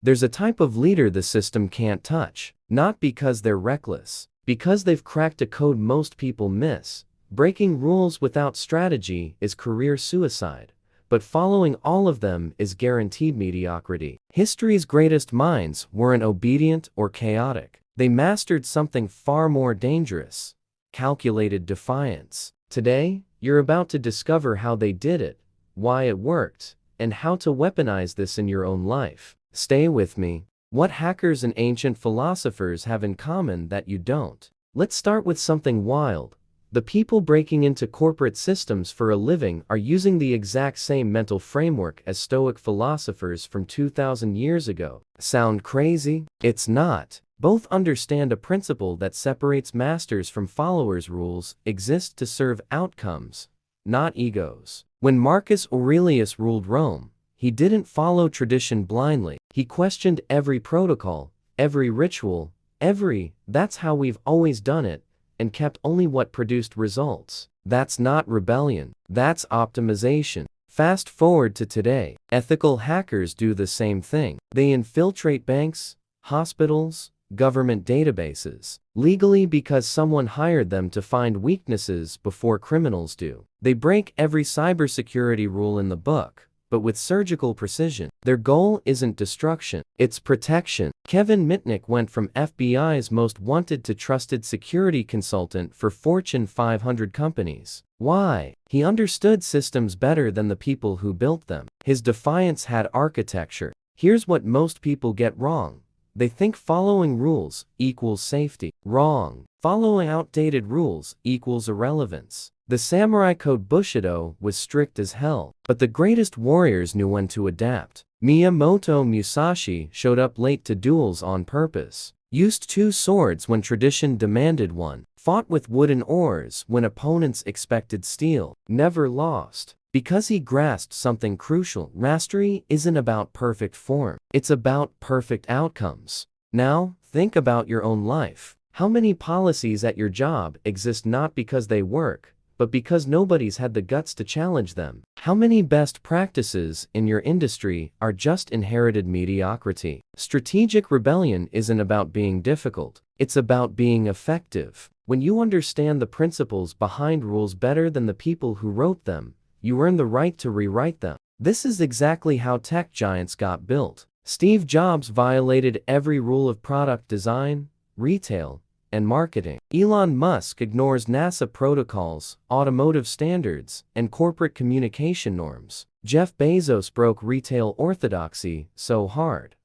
There's a type of leader the system can't touch, not because they're reckless, because they've cracked a code most people miss. Breaking rules without strategy is career suicide, but following all of them is guaranteed mediocrity. History's greatest minds weren't obedient or chaotic. They mastered something far more dangerous: calculated defiance. Today, you're about to discover how they did it, why it worked, and how to weaponize this in your own life. Stay with me. What hackers and ancient philosophers have in common that you don't? Let's start with something wild. The people breaking into corporate systems for a living are using the exact same mental framework as Stoic philosophers from 2,000 years ago. Sound crazy? It's not. Both understand a principle that separates masters from followers. Rules exist to serve outcomes, not egos. When Marcus Aurelius ruled Rome, he didn't follow tradition blindly. He questioned every protocol, every ritual, "that's how we've always done it," and kept only what produced results. That's not rebellion. That's optimization. Fast forward to today. Ethical hackers do the same thing. They infiltrate banks, hospitals, government databases, legally because someone hired them to find weaknesses before criminals do. They break every cybersecurity rule in the book, but with surgical precision. Their goal isn't destruction, it's protection. Kevin Mitnick went from FBI's most wanted to trusted security consultant for Fortune 500 companies. Why? He understood systems better than the people who built them. His defiance had architecture. Here's what most people get wrong. They think following rules equals safety. Wrong. Following outdated rules equals irrelevance. The samurai code Bushido was strict as hell, but the greatest warriors knew when to adapt. Miyamoto Musashi showed up late to duels on purpose, used two swords when tradition demanded one, fought with wooden oars when opponents expected steel, never lost. Because he grasped something crucial. Mastery isn't about perfect form, it's about perfect outcomes. Now, think about your own life. How many policies at your job exist not because they work, but because nobody's had the guts to challenge them? How many best practices in your industry are just inherited mediocrity? Strategic rebellion isn't about being difficult, it's about being effective. When you understand the principles behind rules better than the people who wrote them, you earn the right to rewrite them. This is exactly how tech giants got built. Steve Jobs violated every rule of product design, retail, and marketing. Elon Musk ignores NASA protocols, automotive standards, and corporate communication norms. Jeff Bezos broke retail orthodoxy so hard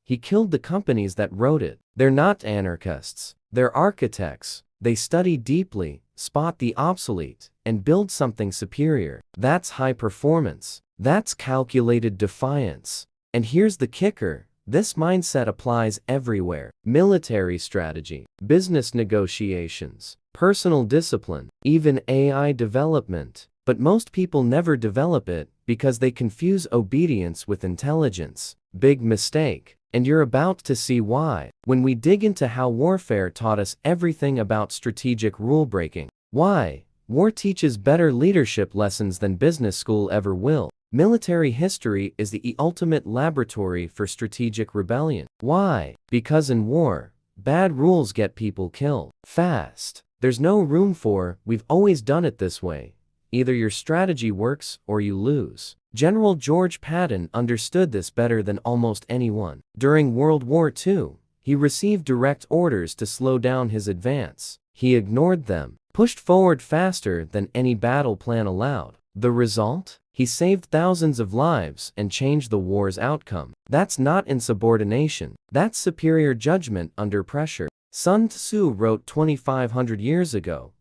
he killed the companies that wrote it. They're not anarchists, they're architects. They study deeply, spot the obsolete, and build something superior. That's high performance. That's calculated defiance. And here's the kicker. This mindset applies everywhere. Military strategy, business negotiations, personal discipline, even AI development. But most people never develop it because they confuse obedience with intelligence. Big mistake. And you're about to see why when we dig into how warfare taught us everything about strategic rule breaking. Why war teaches better leadership lessons than business school ever will. Military history is the ultimate laboratory for strategic rebellion. Why? Because in war, bad rules get people killed fast. There's no room for, "we've always done it this way." Either your strategy works or you lose. General George Patton understood this better than almost anyone. During World War II, he received direct orders to slow down his advance. He ignored them, pushed forward faster than any battle plan allowed. The result? He saved thousands of lives and changed the war's outcome. That's not insubordination. That's superior judgment under pressure. Sun Tzu wrote 2,500 years ago,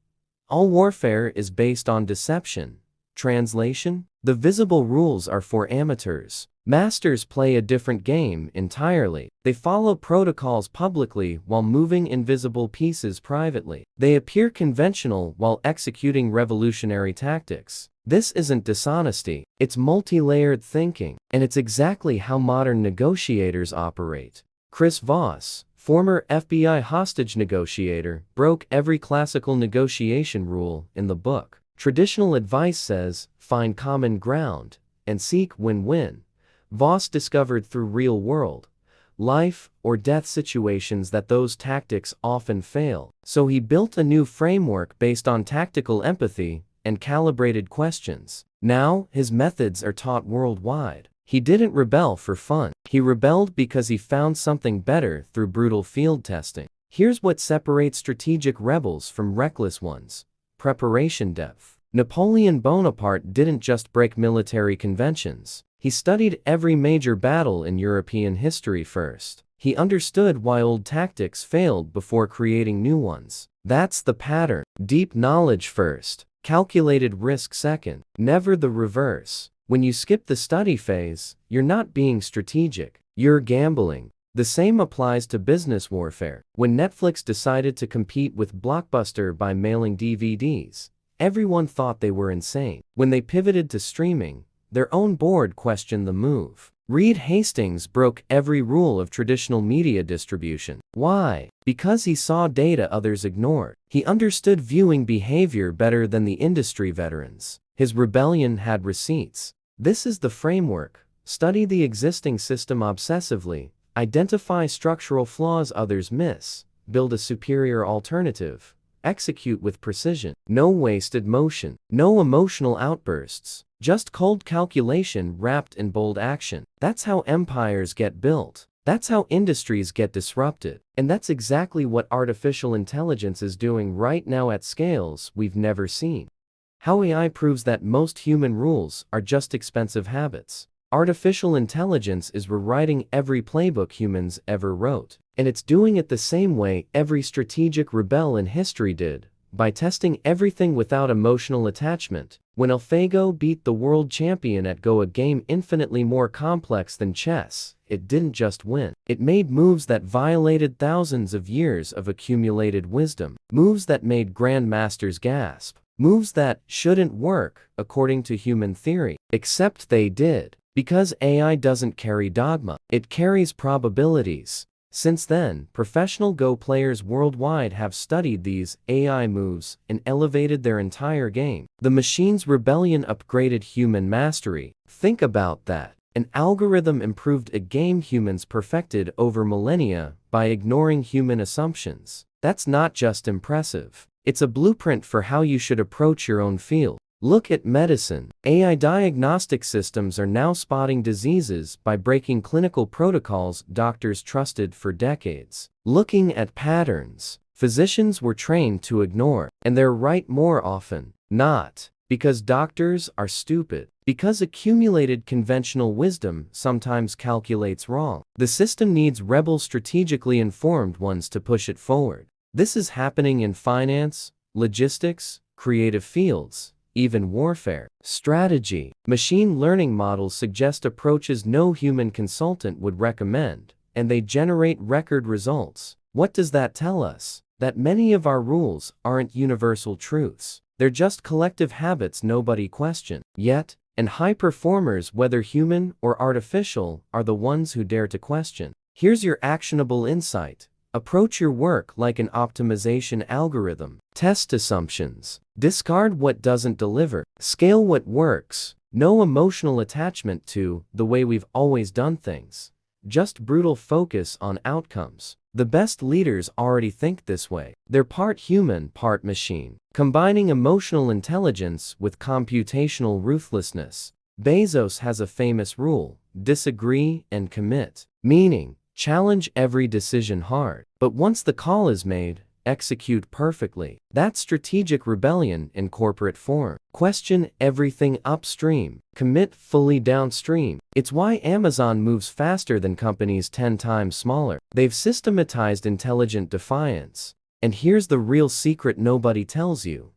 "All warfare is based on deception." Translation? The visible rules are for amateurs. Masters play a different game entirely. They follow protocols publicly while moving invisible pieces privately. They appear conventional while executing revolutionary tactics. This isn't dishonesty, it's multi-layered thinking, and it's exactly how modern negotiators operate. Chris Voss, former FBI hostage negotiator, broke every classical negotiation rule in the book. Traditional advice says, find common ground and seek win-win. Voss discovered through real-world, life or death situations that those tactics often fail. So he built a new framework based on tactical empathy and calibrated questions. Now, his methods are taught worldwide. He didn't rebel for fun. He rebelled because he found something better through brutal field testing. Here's what separates strategic rebels from reckless ones: preparation depth. Napoleon Bonaparte didn't just break military conventions. He studied every major battle in European history first. He understood why old tactics failed before creating new ones. That's the pattern. Deep knowledge first, calculated risk second, never the reverse. When you skip the study phase, you're not being strategic, you're gambling. The same applies to business warfare. When Netflix decided to compete with Blockbuster by mailing DVDs, everyone thought they were insane. When they pivoted to streaming, their own board questioned the move. Reed Hastings broke every rule of traditional media distribution. Why? Because he saw data others ignored. He understood viewing behavior better than the industry veterans. His rebellion had receipts. This is the framework. Study the existing system obsessively, identify structural flaws others miss, build a superior alternative, execute with precision. No wasted motion, no emotional outbursts, just cold calculation wrapped in bold action. That's how empires get built. That's how industries get disrupted. And that's exactly what artificial intelligence is doing right now at scales we've never seen. How AI proves that most human rules are just expensive habits. Artificial intelligence is rewriting every playbook humans ever wrote. And it's doing it the same way every strategic rebel in history did, by testing everything without emotional attachment. When AlphaGo beat the world champion at Go, a game infinitely more complex than chess, it didn't just win. It made moves that violated thousands of years of accumulated wisdom. Moves that made grandmasters gasp. Moves that shouldn't work, according to human theory. Except they did. Because AI doesn't carry dogma, it carries probabilities. Since then, professional Go players worldwide have studied these AI moves and elevated their entire game. The machine's rebellion upgraded human mastery. Think about that. An algorithm improved a game humans perfected over millennia by ignoring human assumptions. That's not just impressive. It's a blueprint for how you should approach your own field. Look at medicine. AI diagnostic systems are now spotting diseases by breaking clinical protocols doctors trusted for decades. Looking at patterns physicians were trained to ignore, and they're right more often. Not because doctors are stupid, because accumulated conventional wisdom sometimes calculates wrong. The system needs rebel, strategically informed ones to push it forward. This is happening in finance, logistics, creative fields, even warfare. Strategy. Machine learning models suggest approaches no human consultant would recommend, and they generate record results. What does that tell us? That many of our rules aren't universal truths. They're just collective habits nobody questions. Yet, and high performers, whether human or artificial, are the ones who dare to question. Here's your actionable insight. Approach your work like an optimization algorithm. Test assumptions. Discard what doesn't deliver. Scale what works. No emotional attachment to the way we've always done things. Just brutal focus on outcomes. The best leaders already think this way. They're part human, part machine, combining emotional intelligence with computational ruthlessness. Bezos has a famous rule: disagree and commit. Meaning, challenge every decision hard, but once the call is made, execute perfectly. That's strategic rebellion in corporate form. Question everything upstream, commit fully downstream. It's why Amazon moves faster than companies 10 times smaller. They've systematized intelligent defiance. And here's the real secret nobody tells you.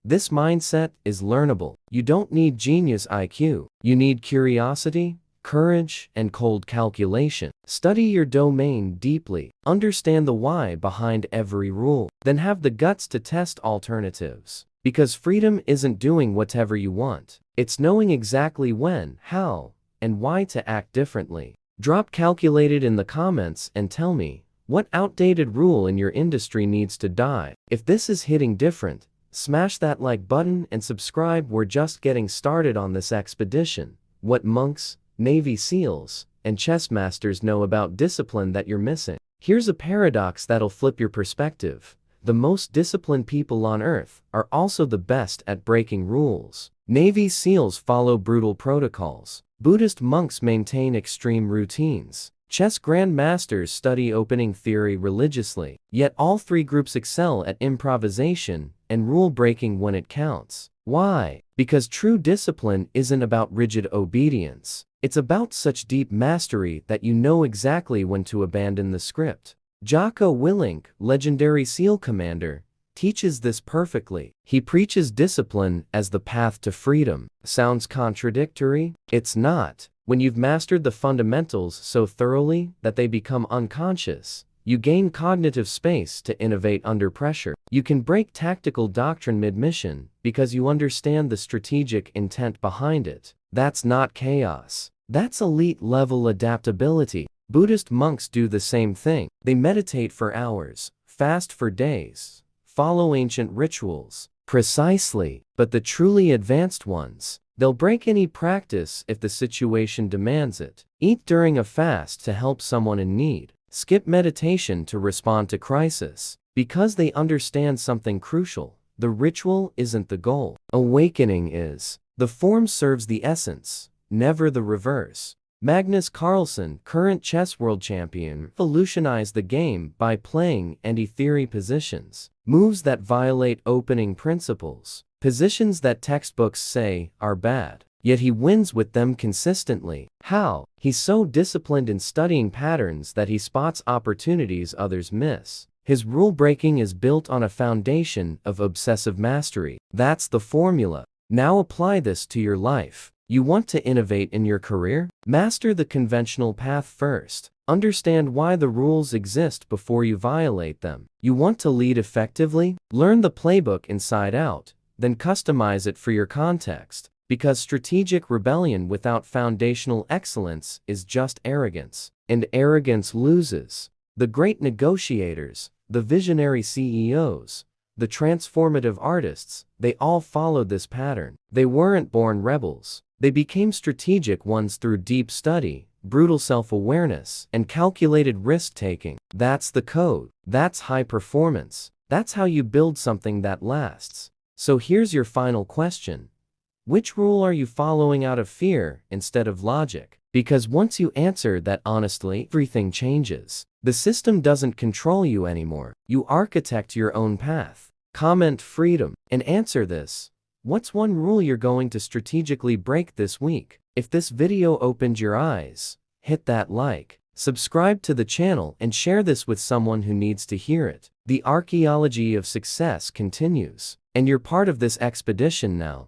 This mindset is learnable. You don't need genius IQ. You need curiosity, courage, and cold calculation. Study your domain deeply. Understand the why behind every rule. Then have the guts to test alternatives. Because freedom isn't doing whatever you want. It's knowing exactly when, how, and why to act differently. Drop calculated in the comments and tell me, what outdated rule in your industry needs to die? If this is hitting different, smash that like button and subscribe. We're just getting started on this expedition. What monks, Navy SEALs, and chess masters know about discipline that you're missing. Here's a paradox that'll flip your perspective. The most disciplined people on Earth are also the best at breaking rules. Navy SEALs follow brutal protocols. Buddhist monks maintain extreme routines. Chess grandmasters study opening theory religiously. Yet all three groups excel at improvisation and rule breaking when it counts. Why? Because true discipline isn't about rigid obedience. It's about such deep mastery that you know exactly when to abandon the script. Jocko Willink, legendary SEAL commander, teaches this perfectly. He preaches discipline as the path to freedom. Sounds contradictory? It's not. When you've mastered the fundamentals so thoroughly that they become unconscious, you gain cognitive space to innovate under pressure. You can break tactical doctrine mid-mission because you understand the strategic intent behind it. That's not chaos. That's elite-level adaptability. Buddhist monks do the same thing. They meditate for hours, fast for days, follow ancient rituals. Precisely. But the truly advanced ones, they'll break any practice if the situation demands it. Eat during a fast to help someone in need. Skip meditation to respond to crisis. Because they understand something crucial. The ritual isn't the goal. Awakening is. The form serves the essence, never the reverse. Magnus Carlsen, current chess world champion, revolutionized the game by playing anti-theory positions. Moves that violate opening principles. Positions that textbooks say are bad. Yet he wins with them consistently. How? He's so disciplined in studying patterns that he spots opportunities others miss. His rule breaking is built on a foundation of obsessive mastery. That's the formula. Now apply this to your life. You want to innovate in your career? Master the conventional path first. Understand why the rules exist before you violate them. You want to lead effectively? Learn the playbook inside out, then customize it for your context. Because strategic rebellion without foundational excellence is just arrogance. And arrogance loses. The great negotiators, the visionary CEOs, the transformative artists, they all followed this pattern. They weren't born rebels. They became strategic ones through deep study, brutal self-awareness, and calculated risk-taking. That's the code. That's high performance. That's how you build something that lasts. So here's your final question. Which rule are you following out of fear instead of logic? Because once you answer that honestly, everything changes. The system doesn't control you anymore. You architect your own path. Comment freedom and answer this. What's one rule you're going to strategically break this week? If this video opened your eyes, hit that like, subscribe to the channel and share this with someone who needs to hear it. The archaeology of success continues, and you're part of this expedition now.